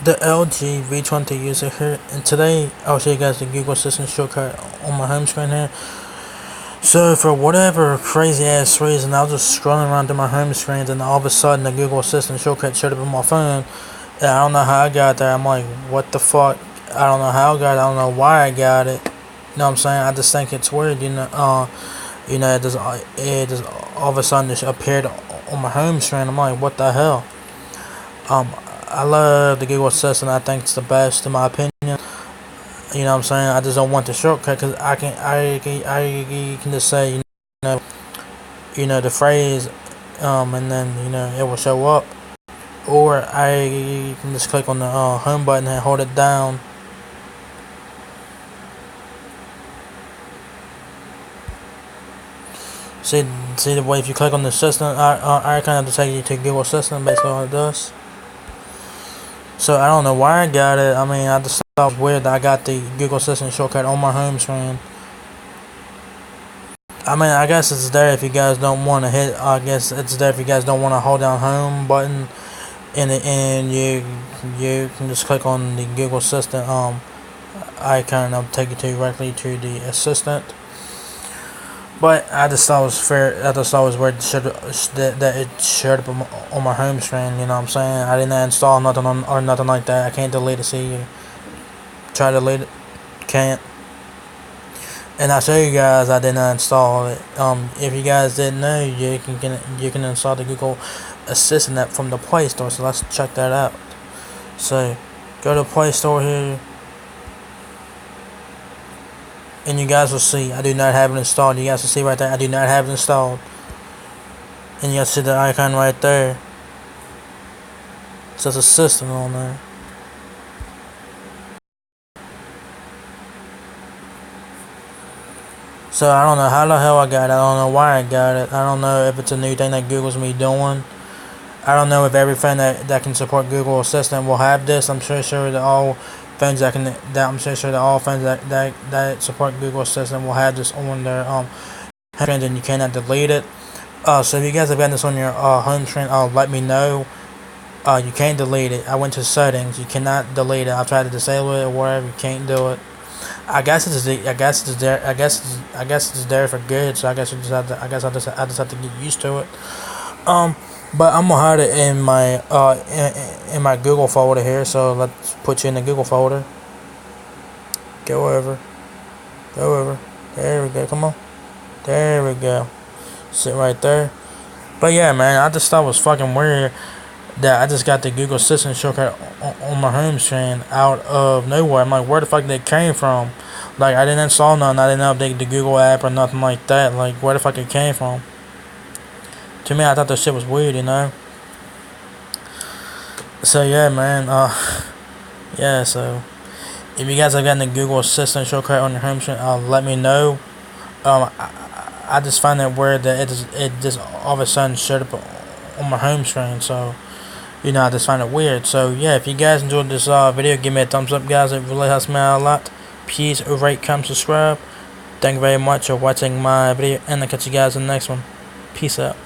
the LG V20 user here, and today I'll show you guys the Google Assistant shortcut on my home screen here. So for whatever crazy ass reason, I was just scrolling around through my home screens, and all of a sudden the Google Assistant shortcut showed up on my phone, and I don't know how I got there. I'm like, what the fuck? I don't know how I got it. I don't know why I got it. You know what I'm saying? I just think it's weird, it just all of a sudden just appeared on my home screen. I'm like, what the hell? I love the Google Assistant. I think it's the best in my opinion. You know what I'm saying? I just don't want the shortcut because I can just say the phrase and then it will show up, or I can just click on the home button and hold it down. See the way if you click on the assistant, I kind of take you to Google Assistant. Basically, all it does. So I don't know why I got it. I mean, I just thought it was weird that I got the Google Assistant shortcut on my home screen. I mean, I guess it's there if you guys don't want to hit. I guess it's there if you guys don't want to hold down home button, and you can just click on the Google Assistant icon, and it'll take you directly to the assistant. But I just thought it was fair. I just thought it was weird that it showed up on my home screen. You know what I'm saying? I didn't install nothing or nothing like that. I can't delete it. See, you try to delete it, can't. And I show you guys I didn't install it. If you guys didn't know, you can install the Google Assistant app from the Play Store. So let's check that out. So go to Play Store here. And you guys will see I do not have it installed. You guys will see right there I do not have it installed. And you guys see the icon right there. It says Assistant on there. So I don't know how the hell I got it. I don't know why I got it. I don't know if it's a new thing that Google's me doing. I don't know if every phone that can support Google Assistant will have this. I'm sure that all phones all phones that support Google Assistant will have this on their home screen, and you cannot delete it. So if you guys have got this on your home screen, let me know. You can't delete it. I went to settings. You cannot delete it. I tried to disable it or whatever. You can't do it. I guess it's there for good. So I guess I just have to get used to it. But I'm gonna hide it in my Google folder here. So let's put you in the Google folder. Go over. There we go. Come on. There we go. Sit right there. But yeah, man, I just thought it was fucking weird that I just got the Google Assistant shortcut on my home screen out of nowhere. I'm like, where the fuck did it came from? Like, I didn't install nothing. I didn't update the Google app or nothing like that. Like, where the fuck it came from? To me, I thought that shit was weird, So yeah, man. Yeah. So if you guys have gotten the Google Assistant shortcut on your home screen, let me know. I just find it weird that it just all of a sudden showed up on my home screen. So I just find it weird. So yeah, if you guys enjoyed this video, give me a thumbs up, guys. It really helps me out a lot. Please rate, comment, subscribe. Thank you very much for watching my video, and I'll catch you guys in the next one. Peace out.